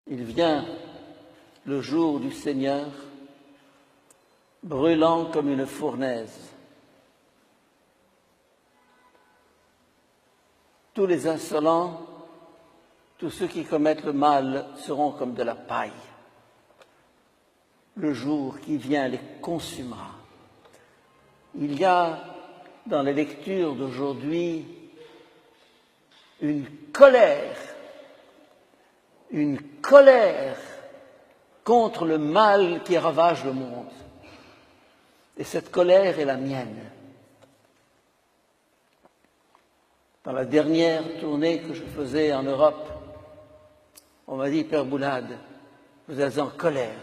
Il vient le jour du Seigneur, brûlant comme une fournaise. Tous les insolents, tous ceux qui commettent le mal seront comme de la paille. Le jour qui vient les consumera. Il y a dans les lectures d'aujourd'hui une colère contre le mal qui ravage le monde. Et cette colère est la mienne. Dans la dernière tournée que je faisais en Europe, on m'a dit, Père Boulade, vous êtes en colère.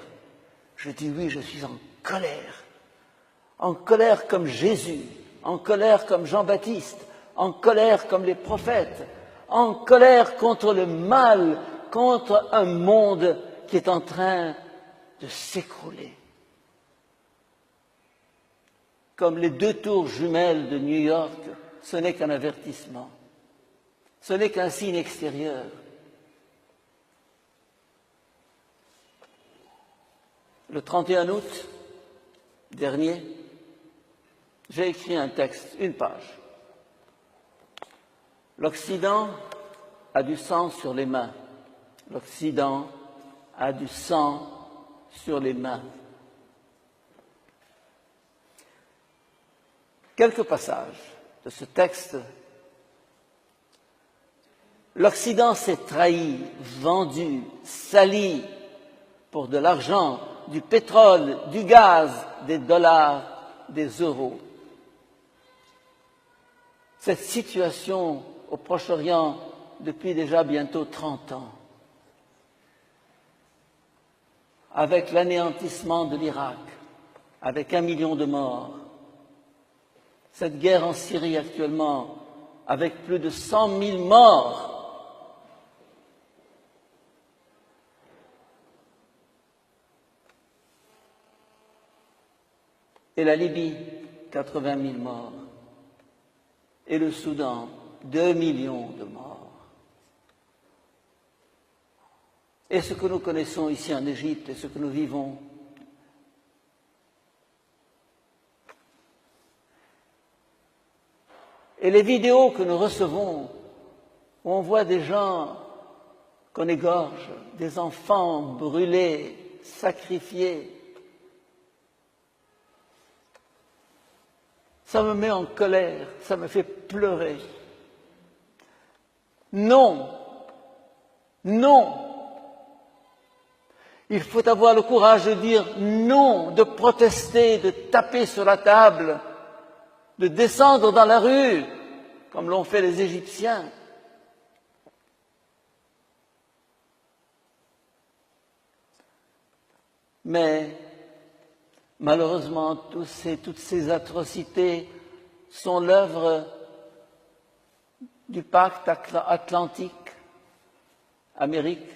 Je dis oui, je suis en colère. En colère comme Jésus, en colère comme Jean-Baptiste, en colère comme les prophètes, en colère contre le mal, contre un monde qui est en train de s'écrouler. Comme les 2 tours jumelles de New York, ce n'est qu'un avertissement, ce n'est qu'un signe extérieur. Le 31 août dernier, j'ai écrit un texte, 1 page. L'Occident a du sang sur les mains. L'Occident a du sang sur les mains. Quelques passages de ce texte. L'Occident s'est trahi, vendu, sali pour de l'argent, du pétrole, du gaz, des dollars, des euros. Cette situation au Proche-Orient depuis déjà bientôt 30 ans, avec l'anéantissement de l'Irak, avec 1 million de morts, cette guerre en Syrie actuellement, avec plus de 100 000 morts, et la Libye, 80 000 morts, et le Soudan, 2 millions de morts. Et ce que nous connaissons ici en Égypte et ce que nous vivons, et les vidéos que nous recevons, où on voit des gens qu'on égorge, des enfants brûlés, sacrifiés, ça me met en colère, ça me fait pleurer. Non, non. Il faut avoir le courage de dire non, de protester, de taper sur la table, de descendre dans la rue, comme l'ont fait les Égyptiens. Mais malheureusement, toutes ces atrocités sont l'œuvre du pacte atlantique, Amérique,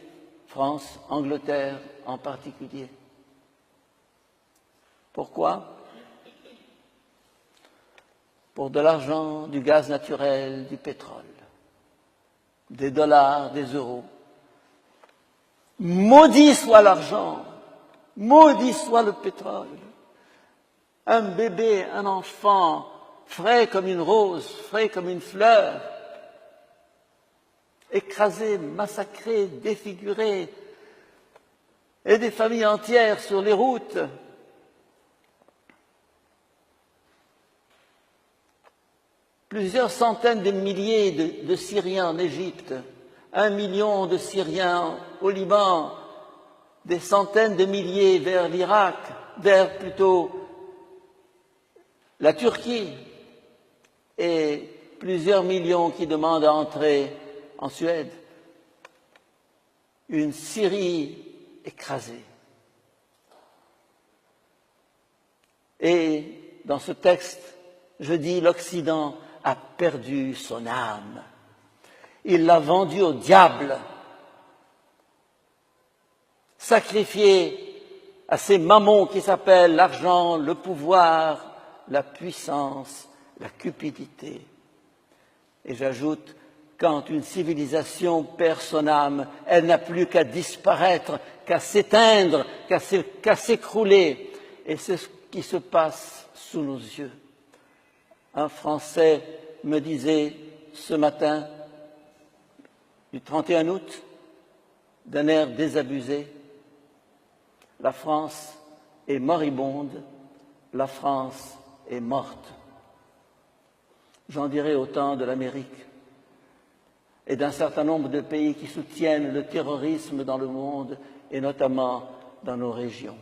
France, Angleterre en particulier. Pourquoi? Pour de l'argent, du gaz naturel, du pétrole, des dollars, des euros. Maudit soit l'argent, maudit soit le pétrole. Un bébé, un enfant, frais comme une rose, frais comme une fleur, écrasé, massacré, défiguré, et des familles entières sur les routes. Plusieurs centaines de milliers de Syriens en Égypte, 1 million de Syriens au Liban, des centaines de milliers vers l'Irak, vers plutôt la Turquie, et plusieurs millions qui demandent à entrer en Suède. Une Syrie écrasée. Et dans ce texte, je dis l'Occident a perdu son âme. Il l'a vendue au diable, sacrifié à ces mammons qui s'appellent l'argent, le pouvoir, la puissance, la cupidité. Et j'ajoute quand une civilisation perd son âme, elle n'a plus qu'à disparaître, qu'à s'éteindre, qu'à s'écrouler. Et c'est ce qui se passe sous nos yeux. Un Français me disait ce matin, du 31 août, d'un air désabusé, la France est moribonde, la France est morte. J'en dirai autant de l'Amérique et d'un certain nombre de pays qui soutiennent le terrorisme dans le monde et notamment dans nos régions.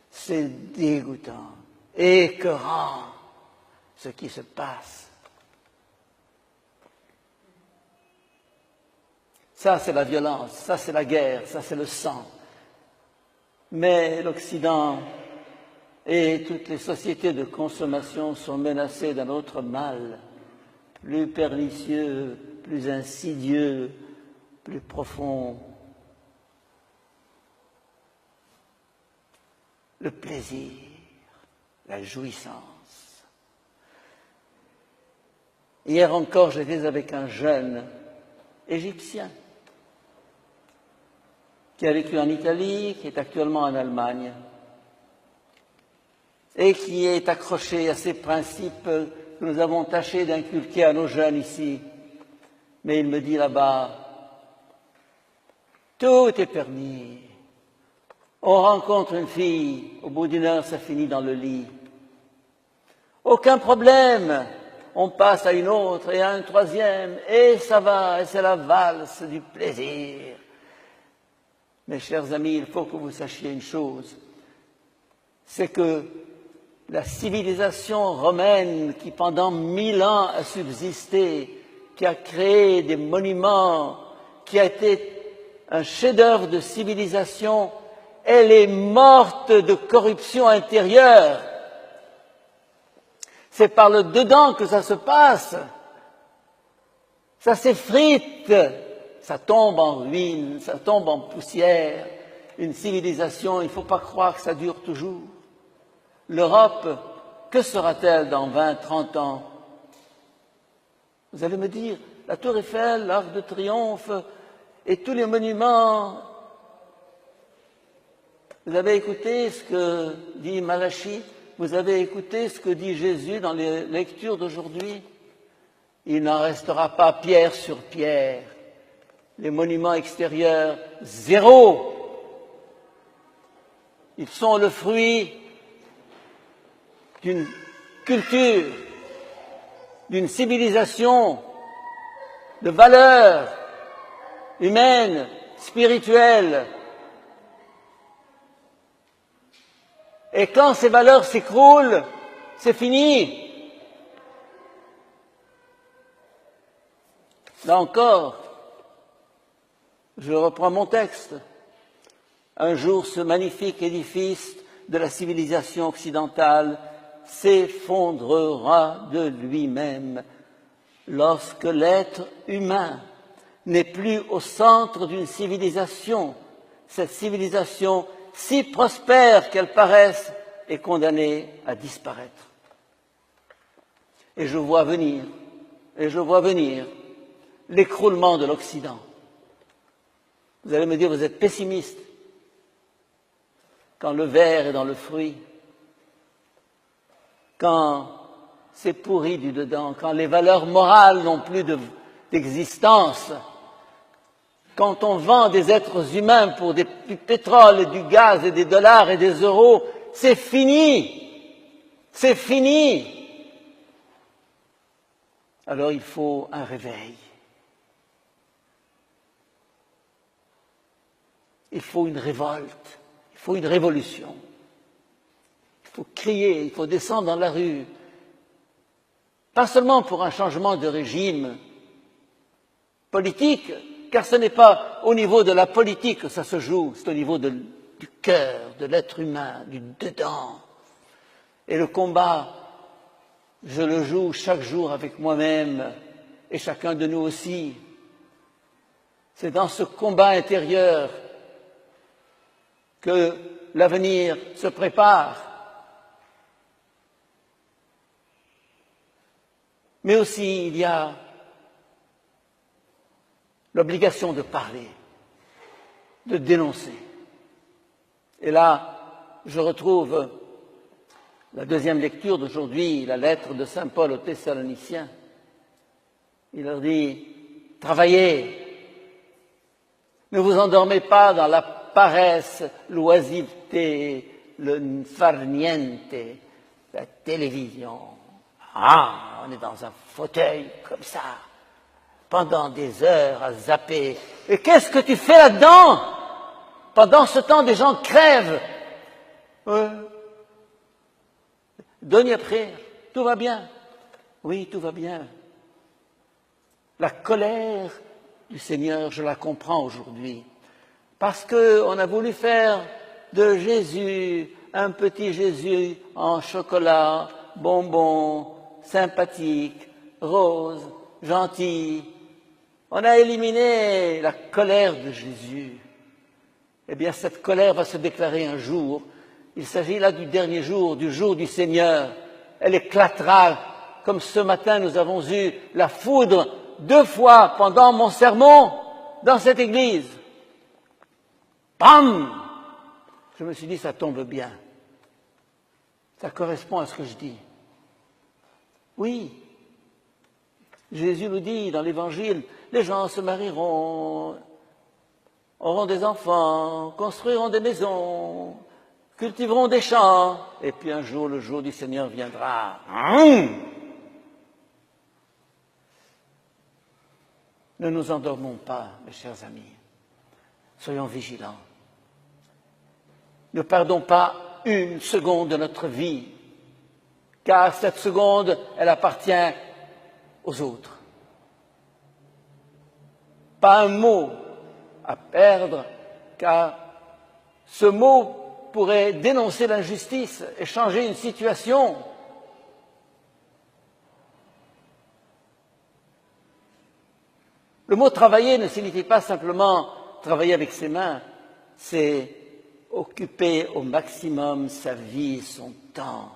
C'est dégoûtant, écœurant ce qui se passe. Ça, c'est la violence, ça, c'est la guerre, ça, c'est le sang. Mais l'Occident et toutes les sociétés de consommation sont menacées d'un autre mal, plus pernicieux, plus insidieux, plus profond. Le plaisir, la jouissance. Hier encore, j'étais avec un jeune Égyptien qui a vécu en Italie, qui est actuellement en Allemagne et qui est accroché à ces principes que nous avons tâché d'inculquer à nos jeunes ici. Mais il me dit là-bas, tout est permis. On rencontre une fille, au bout d'une heure, ça finit dans le lit. Aucun problème. On passe à une autre et à un troisième, et ça va, et c'est la valse du plaisir. Mes chers amis, il faut que vous sachiez une chose, c'est que la civilisation romaine qui pendant 1000 ans a subsisté, qui a créé des monuments, qui a été un chef-d'œuvre de civilisation, elle est morte de corruption intérieure. C'est par le dedans que ça se passe. Ça s'effrite, ça tombe en ruine, ça tombe en poussière. Une civilisation, il ne faut pas croire que ça dure toujours. L'Europe, que sera-t-elle dans 20, 30 ans? Vous allez me dire, la Tour Eiffel, l'Arc de Triomphe et tous les monuments. Vous avez écouté ce que dit Malachie? Vous avez écouté ce que dit Jésus dans les lectures d'aujourd'hui? Il n'en restera pas pierre sur pierre. Les monuments extérieurs, zéro. Ils sont le fruit d'une culture, d'une civilisation, de valeurs humaines, spirituelles. Et quand ces valeurs s'écroulent, c'est fini. Là encore, je reprends mon texte. Un jour, ce magnifique édifice de la civilisation occidentale s'effondrera de lui-même lorsque l'être humain n'est plus au centre d'une civilisation. Cette civilisation, si prospère qu'elle paraisse, est condamnée à disparaître. Et je vois venir l'écroulement de l'Occident. Vous allez me dire, vous êtes pessimiste. Quand le ver est dans le fruit, quand c'est pourri du dedans, quand les valeurs morales n'ont plus d'existence, quand on vend des êtres humains pour du pétrole et du gaz et des dollars et des euros, c'est fini. C'est fini. Alors il faut un réveil. Il faut une révolte. Il faut une révolution. Il faut crier, il faut descendre dans la rue. Pas seulement pour un changement de régime politique, car ce n'est pas au niveau de la politique que ça se joue, c'est au niveau du cœur, de l'être humain, du dedans. Et le combat, je le joue chaque jour avec moi-même et chacun de nous aussi. C'est dans ce combat intérieur que l'avenir se prépare. Mais aussi, il y a l'obligation de parler, de dénoncer. Et là, je retrouve la deuxième lecture d'aujourd'hui, la lettre de saint Paul aux Thessaloniciens. Il leur dit, travaillez, ne vous endormez pas dans la paresse, l'oisiveté, le farniente, la télévision. Ah, on est dans un fauteuil comme ça, pendant des heures à zapper. Et qu'est-ce que tu fais là-dedans? Pendant ce temps, des gens crèvent. Donnez prière, tout va bien. Oui, tout va bien. La colère du Seigneur, je la comprends aujourd'hui. Parce qu'on a voulu faire de Jésus un petit Jésus en chocolat, bonbon, sympathique, rose, gentil. On a éliminé la colère de Jésus. Eh bien, cette colère va se déclarer un jour. Il s'agit là du dernier jour, du jour du Seigneur. Elle éclatera, comme ce matin nous avons eu la foudre 2 fois pendant mon sermon dans cette église. Bam! Je me suis dit, ça tombe bien. Ça correspond à ce que je dis. Oui, Jésus nous dit dans l'Évangile, les gens se marieront, auront des enfants, construiront des maisons, cultiveront des champs, et puis un jour, le jour du Seigneur viendra. Ne nous endormons pas, mes chers amis. Soyons vigilants. Ne perdons pas une seconde de notre vie, car cette seconde, elle appartient aux autres. Pas un mot à perdre, car ce mot pourrait dénoncer l'injustice et changer une situation. Le mot travailler ne signifie pas simplement travailler avec ses mains, c'est occuper au maximum sa vie, son temps,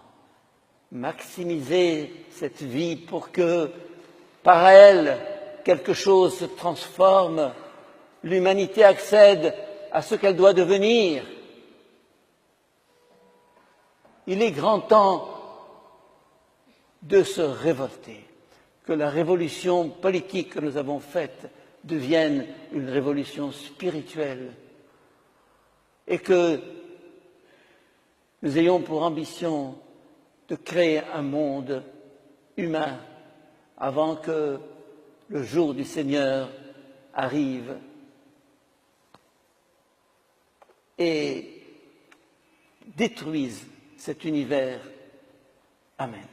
maximiser cette vie pour que par elle quelque chose se transforme, l'humanité accède à ce qu'elle doit devenir. Il est grand temps de se révolter, que la révolution politique que nous avons faite devienne une révolution spirituelle et que nous ayons pour ambition de créer un monde humain avant que le jour du Seigneur arrive et détruise cet univers. Amen.